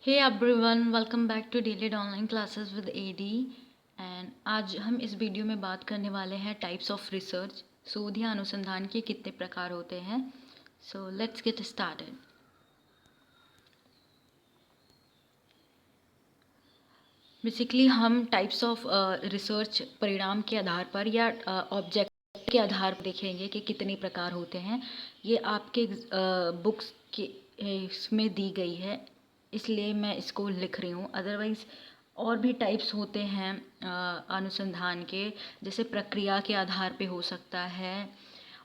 Hey everyone, welcome back to daily online classes with AD. And आज हम इस video में बात करने वाले हैं टाइप्स ऑफ रिसर्च। शोध या अनुसंधान के कितने प्रकार होते हैं। So let's get started. Basically हम टाइप्स ऑफ रिसर्च परिणाम के आधार पर या ऑब्जेक्ट के आधार पर देखेंगे कि कितने प्रकार होते हैं। ये आपके बुक्स के इसमें दी गई है, इसलिए मैं इसको लिख रही हूँ। अदरवाइज़ और भी टाइप्स होते हैं अनुसंधान के, जैसे प्रक्रिया के आधार पे हो सकता है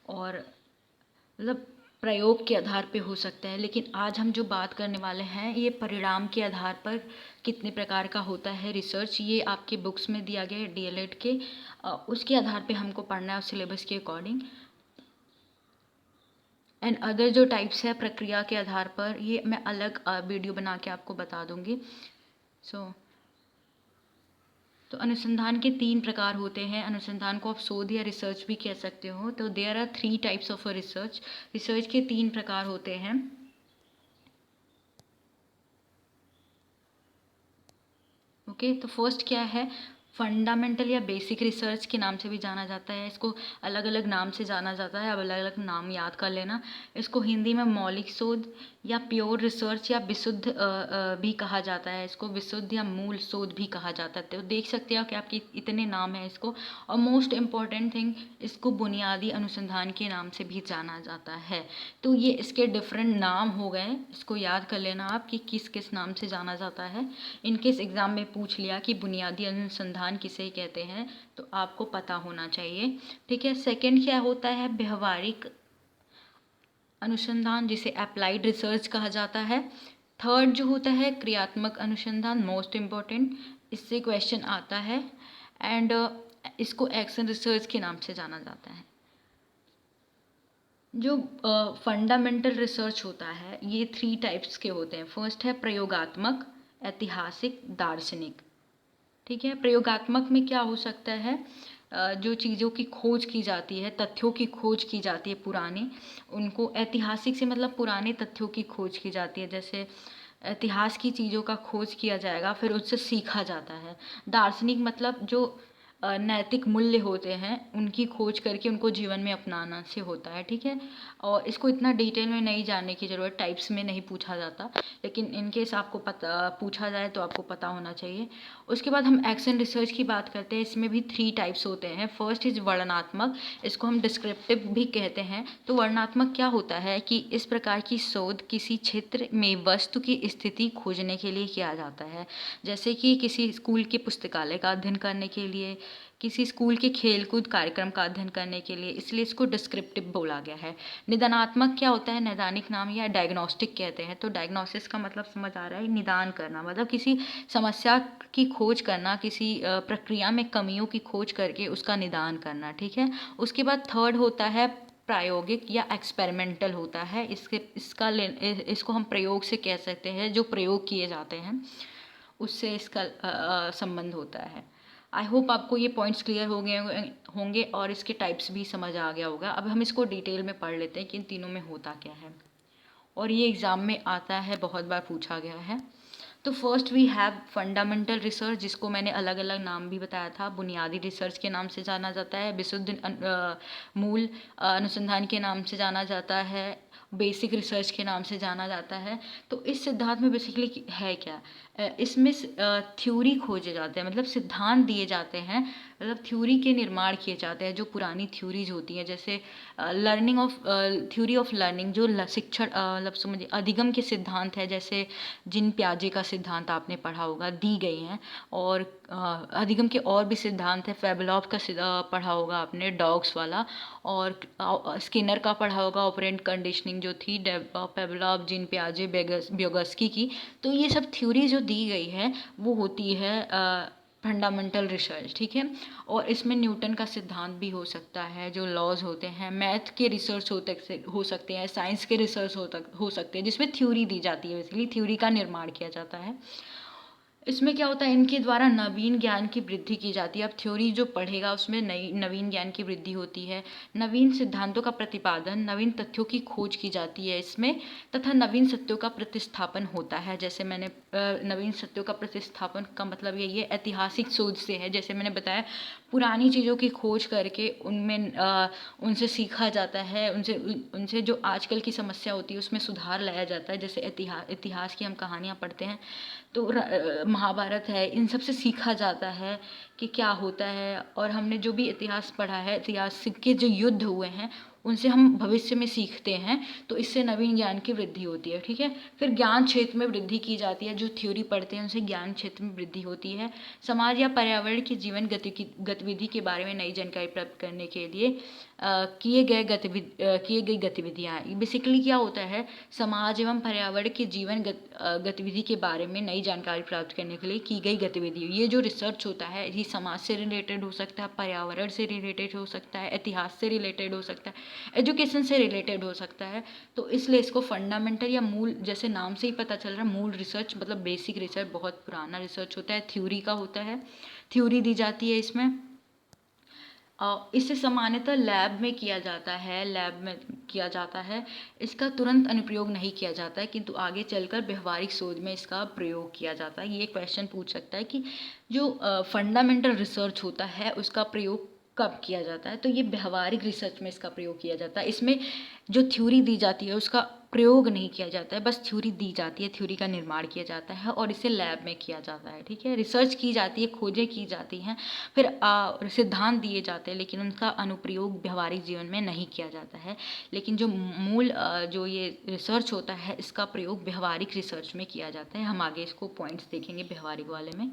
और मतलब प्रयोग के आधार पे हो सकता है। लेकिन आज हम जो बात करने वाले हैं ये परिणाम के आधार पर कितने प्रकार का होता है रिसर्च। ये आपके बुक्स में दिया गया है डीएलएड के, उसके आधार पे हमको पढ़ना है उस सिलेबस के अकॉर्डिंग। एंड अदर जो टाइप्स है प्रक्रिया के आधार पर, ये मैं अलग वीडियो बना के आपको बता दूंगी। तो अनुसंधान के 3 प्रकार होते हैं। अनुसंधान को आप शोध या रिसर्च भी कह सकते हो। तो there are 3 types of research. Research के 3 प्रकार होते हैं। ओके, तो फर्स्ट क्या है, फंडामेंटल या बेसिक रिसर्च के नाम से भी जाना जाता है। इसको अलग अलग नाम से जाना जाता है, अब अलग अलग नाम याद कर लेना। इसको हिंदी में मौलिक शोध या प्योर रिसर्च या विशुद्ध भी कहा जाता है। इसको विशुद्ध या मूल शोध भी कहा जाता है। तो देख सकते हो कि आपके इतने नाम हैं इसको। और मोस्ट इम्पॉर्टेंट थिंग, इसको बुनियादी अनुसंधान के नाम से भी जाना जाता है। तो ये इसके डिफरेंट नाम हो गए, इसको याद कर लेना आप कि किस किस नाम से जाना जाता है। इनकेस एग्ज़ाम में पूछ लिया कि बुनियादी अनुसंधान किसे कहते हैं, तो आपको पता होना चाहिए। ठीक है। सेकंड क्या होता है, व्यवहारिक अनुसंधान, जिसे अप्लाइड रिसर्च कहा जाता है। थर्ड जो होता है क्रियात्मक अनुसंधान, मोस्ट इम्पॉर्टेंट, इससे क्वेश्चन आता है। एंड इसको एक्शन रिसर्च के नाम से जाना जाता है। जो फंडामेंटल रिसर्च होता है ये 3 टाइप्स के होते हैं। फर्स्ट है प्रयोगात्मक, ऐतिहासिक, दार्शनिक। ठीक है। प्रयोगात्मक में क्या हो सकता है, जो चीज़ों की खोज की जाती है, तथ्यों की खोज की जाती है पुराने, उनको। ऐतिहासिक से मतलब पुराने तथ्यों की खोज की जाती है, जैसे इतिहास की चीज़ों का खोज किया जाएगा, फिर उससे सीखा जाता है। दार्शनिक मतलब जो नैतिक मूल्य होते हैं उनकी खोज करके उनको जीवन में अपनाना से होता है। ठीक है। और इसको इतना डिटेल में नहीं जानने की ज़रूरत, टाइप्स में नहीं पूछा जाता, लेकिन इनकेस आपको पता पूछा जाए तो आपको पता होना चाहिए। उसके बाद हम एक्शन रिसर्च की बात करते हैं। इसमें भी 3 टाइप्स होते हैं। फर्स्ट इज वर्णनात्मक, इसको हम डिस्क्रिप्टिव भी कहते हैं। तो वर्णनात्मक क्या होता है कि इस प्रकार की शोध किसी क्षेत्र में वस्तु की स्थिति खोजने के लिए किया जाता है, जैसे कि किसी स्कूल के पुस्तकालय का अध्ययन करने के लिए, किसी स्कूल के खेलकूद कार्यक्रम का अध्ययन करने के लिए, इसलिए इसको डिस्क्रिप्टिव बोला गया है। निदानात्मक क्या होता है, नैदानिक नाम या डायग्नोस्टिक कहते हैं। तो डायग्नोसिस का मतलब समझ आ रहा है, निदान करना, मतलब किसी समस्या की खोज करना, किसी प्रक्रिया में कमियों की खोज करके उसका निदान करना। ठीक है। उसके बाद थर्ड होता है प्रायोगिक या एक्सपेरिमेंटल होता है। इसको हम प्रयोग से कह सकते हैं, जो प्रयोग किए जाते हैं उससे इसका संबंध होता है। आई होप आपको ये पॉइंट्स क्लियर हो गए होंगे और इसके टाइप्स भी समझ आ गया होगा। अब हम इसको डिटेल में पढ़ लेते हैं कि इन तीनों में होता क्या है, और ये एग्ज़ाम में आता है, बहुत बार पूछा गया है। तो first we have fundamental research, जिसको मैंने अलग अलग नाम भी बताया था। बुनियादी रिसर्च के नाम से जाना जाता है, विशुद्ध मूल अनुसंधान के नाम से जाना जाता है, बेसिक रिसर्च के नाम से जाना जाता है। तो इस सिद्धांत में बेसिकली है क्या, इसमें थ्योरी खोजे जाते हैं, मतलब सिद्धांत दिए जाते हैं, मतलब थ्योरी के निर्माण किए जाते हैं, जो पुरानी थ्योरीज होती हैं, जैसे learning of theory of learning, जो शिक्षण मतलब समझिए अधिगम के सिद्धांत है, जैसे जिन प्याजे का सिद्धांत आपने पढ़ा होगा, दी गई हैं। और अधिगम के और भी सिद्धांत है, फेबलॉफ का पढ़ा होगा आपने, डॉग्स वाला। और स्किनर का पढ़ा होगा, ऑपरेंट कंडीशनिंग जो थी, पेवलॉफ, जिन प्याजे, ब्योगस्की की। तो ये सब थ्योरी जो दी गई है वो होती है फंडामेंटल रिसर्च। ठीक है। और इसमें न्यूटन का सिद्धांत भी हो सकता है, जो लॉज होते हैं, मैथ के रिसर्च हो सकते हैं, साइंस के रिसर्च हो सकते हैं, जिसमें थ्योरी दी जाती है, बेसिकली थ्योरी का निर्माण किया जाता है। इसमें क्या होता है, इनके द्वारा नवीन ज्ञान की वृद्धि की जाती है। अब थ्योरी जो पढ़ेगा उसमें नई नवीन ज्ञान की वृद्धि होती है, नवीन सिद्धांतों का प्रतिपादन, नवीन तथ्यों की खोज की जाती है इसमें, तथा नवीन सत्यों का प्रतिस्थापन होता है। जैसे मैंने नवीन सत्यों का प्रतिस्थापन का मतलब यही है, ऐतिहासिक शोध से है। जैसे मैंने बताया, पुरानी चीज़ों की खोज करके उनमें उनसे सीखा जाता है, उनसे उनसे जो आजकल की समस्या होती है उसमें सुधार लाया जाता है। जैसे इतिहास की हम कहानियाँ पढ़ते हैं तो महाभारत है, इन सब से सीखा जाता है कि क्या होता है। और हमने जो भी इतिहास पढ़ा है, इतिहास के जो युद्ध हुए हैं उनसे हम भविष्य में सीखते हैं, तो इससे नवीन ज्ञान की वृद्धि होती है। ठीक है, फिर ज्ञान क्षेत्र में वृद्धि की जाती है। जो थ्योरी पढ़ते हैं उनसे ज्ञान क्षेत्र में वृद्धि होती है। समाज या पर्यावरण की जीवन गतिविधि के बारे में नई जानकारी प्राप्त करने के लिए किए गई गतिविधियाँ। बेसिकली क्या होता है, समाज एवं पर्यावरण के जीवन गतिविधि के बारे में नई जानकारी प्राप्त करने के लिए की गई गतिविधि। ये जो रिसर्च होता है ये समाज से रिलेटेड हो सकता है, पर्यावरण से रिलेटेड हो सकता है, इतिहास से रिलेटेड हो सकता है, एजुकेशन से रिलेटेड हो सकता है। तो इसलिए इसको फंडामेंटल या मूल, जैसे नाम से ही पता चल रहा है, मूल रिसर्च मतलब बेसिक रिसर्च, बहुत पुराना रिसर्च होता है, थ्योरी का होता है, थ्योरी दी जाती है इसमें। इसे सामान्यतः लैब में किया जाता है, लैब में किया जाता है। इसका तुरंत अनुप्रयोग नहीं किया जाता है, किंतु आगे चलकर व्यवहारिक शोध में इसका प्रयोग किया जाता है। ये क्वेश्चन पूछ सकता है कि जो फंडामेंटल रिसर्च होता है उसका प्रयोग कब किया जाता है, तो ये व्यवहारिक रिसर्च में इसका प्रयोग किया जाता है। इसमें जो थ्योरी दी जाती है उसका प्रयोग नहीं किया जाता है, बस थ्योरी दी जाती है, थ्योरी का निर्माण किया जाता है और इसे लैब में किया जाता है। ठीक है, रिसर्च की जाती है, खोजें की जाती हैं, फिर सिद्धांत दिए जाते हैं, लेकिन उनका अनुप्रयोग व्यवहारिक जीवन में नहीं किया जाता है। लेकिन जो मूल जो ये रिसर्च होता है इसका प्रयोग व्यवहारिक रिसर्च में किया जाता है। हम आगे इसको पॉइंट्स देखेंगे व्यवहारिक वाले में।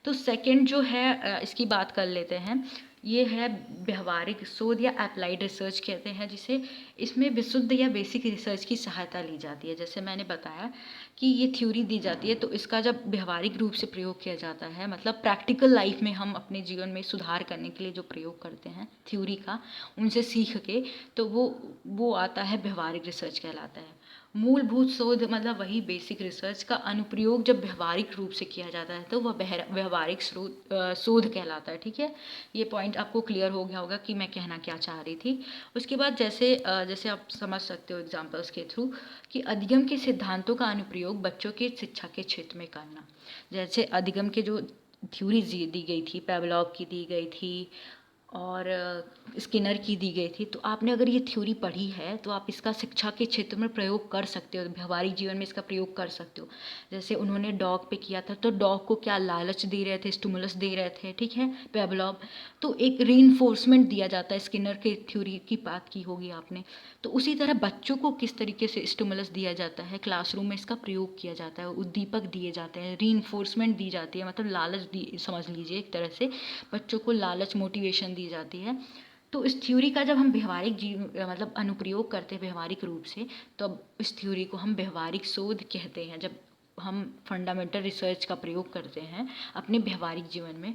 तो सेकंड जो है इसकी बात कर लेते हैं, ये है व्यवहारिक शोध या अप्लाइड रिसर्च कहते हैं जिसे। इसमें विशुद्ध या बेसिक रिसर्च की सहायता ली जाती है। जैसे मैंने बताया कि ये थ्योरी दी जाती है, तो इसका जब व्यवहारिक रूप से प्रयोग किया जाता है, मतलब प्रैक्टिकल लाइफ में हम अपने जीवन में सुधार करने के लिए जो प्रयोग करते हैं थ्योरी का, उनसे सीख के, तो वो आता है व्यवहारिक रिसर्च कहलाता है। मूलभूत शोध मतलब वही बेसिक रिसर्च का अनुप्रयोग जब व्यवहारिक रूप से किया जाता है तो वह व्यवहारिक शोध कहलाता है। ठीक है, ये पॉइंट आपको क्लियर हो गया होगा कि मैं कहना क्या चाह रही थी। उसके बाद जैसे आप समझ सकते हो एग्जांपल्स के थ्रू कि अधिगम के सिद्धांतों का अनुप्रयोग बच्चों के शिक्षा के क्षेत्र में करना। जैसे अधिगम के जो थ्योरीज दी गई थी, पेवलॉव की दी गई थी और स्किनर की दी गई थी, तो आपने अगर ये थ्योरी पढ़ी है तो आप इसका शिक्षा के क्षेत्र में प्रयोग कर सकते हो, व्यवहारिक जीवन में इसका प्रयोग कर सकते हो। जैसे उन्होंने डॉग पे किया था, तो डॉग को क्या लालच दे रहे थे, स्टिमुलस दे रहे थे। ठीक है, पेवलॉव, तो एक रीइंफोर्समेंट दिया जाता है। स्किनर के थ्योरी की बात की होगी आपने। तो उसी तरह बच्चों को किस तरीके से स्टिमुलस दिया जाता है, क्लासरूम में इसका प्रयोग किया जाता है, उद्दीपक दिए जाते हैं, रीइंफोर्समेंट दी जाती है, मतलब लालच दी, समझ लीजिए एक तरह से बच्चों को लालच, मोटिवेशन दी जाती है। तो इस थ्योरी का जब हम व्यवहारिक मतलब अनुप्रयोग करते हैं व्यवहारिक रूप से, तो अब इस थ्योरी को हम व्यवहारिक शोध कहते हैं। जब हम फंडामेंटल रिसर्च का प्रयोग करते हैं अपने व्यवहारिक जीवन में,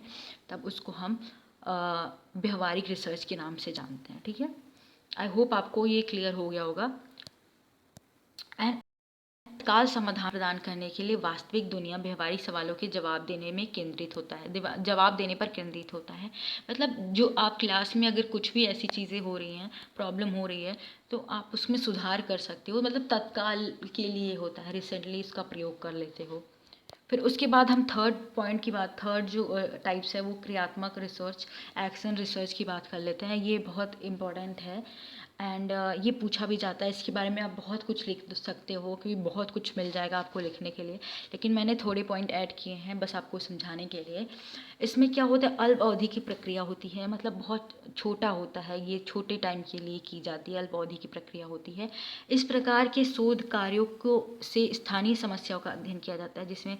तब उसको हम व्यवहारिक रिसर्च के नाम से जानते हैं। ठीक है, आई होप आपको ये क्लियर हो गया होगा। एंड तत्काल समाधान प्रदान करने के लिए वास्तविक दुनिया व्यवहारिक सवालों के जवाब देने में केंद्रित होता है, जवाब देने पर केंद्रित होता है। मतलब जो आप क्लास में अगर कुछ भी ऐसी चीज़ें हो रही हैं, प्रॉब्लम हो रही है, तो आप उसमें सुधार कर सकते हो, मतलब तत्काल के लिए होता है, रिसेंटली इसका प्रयोग कर लेते हो। फिर उसके बाद हम थर्ड पॉइंट की बात, थर्ड जो टाइप्स है वो क्रियात्मक रिसर्च, एक्शन रिसर्च की बात कर लेते हैं। ये बहुत इम्पॉर्टेंट है एंड ये पूछा भी जाता है। इसके बारे में आप बहुत कुछ लिख सकते हो, क्योंकि बहुत कुछ मिल जाएगा आपको लिखने के लिए, लेकिन मैंने थोड़े पॉइंट ऐड किए हैं बस आपको समझाने के लिए। इसमें क्या होता है, अल्प अवधि की प्रक्रिया होती है, मतलब बहुत छोटा होता है, ये छोटे टाइम के लिए की जाती है, अल्प अवधि की प्रक्रिया होती है। इस प्रकार के शोध कार्यों को से स्थानीय समस्याओं का अध्ययन किया जाता है, जिसमें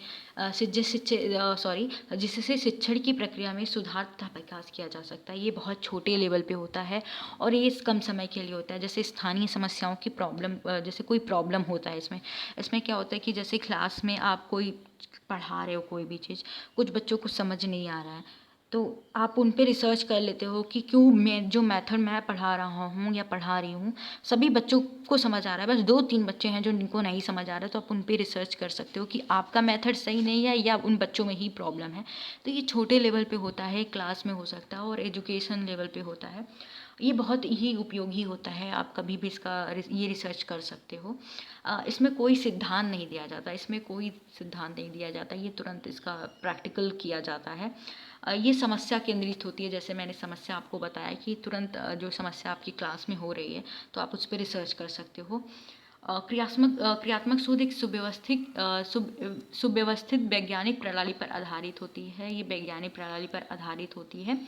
जिससे शिक्षण की प्रक्रिया में सुधार तथा विकास किया जा सकता है। ये बहुत छोटे लेवल पे होता है और ये कम समय के लिए होता है। जैसे स्थानीय समस्याओं की प्रॉब्लम, जैसे कोई प्रॉब्लम होता है इसमें क्या होता है कि जैसे क्लास में आप कोई पढ़ा रहे हो कोई भी चीज़, कुछ बच्चों को समझ नहीं आ रहा है, तो आप उन पे रिसर्च कर लेते हो कि क्यों मैं जो मेथड मैं पढ़ा रहा हूँ या पढ़ा रही हूँ सभी बच्चों को समझ आ रहा है, बस 2-3 बच्चे हैं जो जिनको नहीं समझ आ रहा है, तो आप उन पे रिसर्च कर सकते हो कि आपका मेथड सही नहीं है या उन बच्चों में ही प्रॉब्लम है। तो ये छोटे लेवल पे होता है, क्लास में हो सकता है और एजुकेशन लेवल पे होता है। ये बहुत ही उपयोगी होता है, आप कभी भी इसका ये रिसर्च कर सकते हो। इसमें कोई सिद्धांत नहीं दिया जाता, इसमें कोई सिद्धांत नहीं दिया जाता, ये तुरंत इसका प्रैक्टिकल किया जाता है। ये समस्या केंद्रित होती है, जैसे मैंने समस्या आपको बताया कि तुरंत जो समस्या आपकी क्लास में हो रही है तो आप उस पर रिसर्च कर सकते हो। क्रियात्मक शोध एक सुव्यवस्थित वैज्ञानिक प्रणाली पर आधारित होती है, ये वैज्ञानिक प्रणाली पर आधारित होती है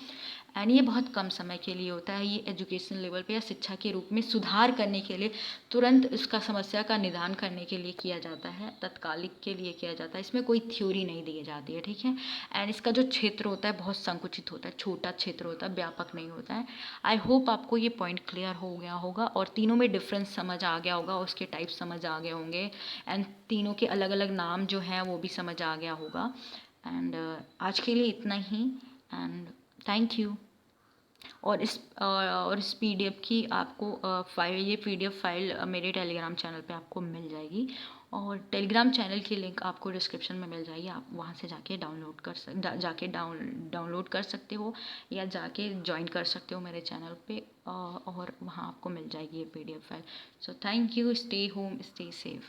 एंड ये बहुत कम समय के लिए होता है। ये एजुकेशन लेवल पे या शिक्षा के रूप में सुधार करने के लिए, तुरंत इसका समस्या का निदान करने के लिए किया जाता है, तत्कालिक के लिए किया जाता है। इसमें कोई थ्योरी नहीं दी जाती है, ठीक है। एंड इसका जो क्षेत्र होता है बहुत संकुचित होता है, छोटा क्षेत्र होता है, व्यापक नहीं होता है। आई होप आपको ये पॉइंट क्लियर हो गया होगा और तीनों में डिफरेंस समझ आ गया होगा, उसके टाइप समझ आ गए होंगे एंड तीनों के अलग अलग नाम जो हैं वो भी समझ आ गया होगा। एंड आज के लिए इतना ही एंड थैंक यू। और इस पीडीएफ की आपको फाइल, ये पीडीएफ फाइल मेरे टेलीग्राम चैनल पे आपको मिल जाएगी और टेलीग्राम चैनल की लिंक आपको डिस्क्रिप्शन में मिल जाएगी। आप वहाँ से जाके डाउनलोड कर सकते हो या जाके ज्वाइन कर सकते हो मेरे चैनल पे और वहाँ आपको मिल जाएगी ये PDF file. So thank you, stay home, stay safe.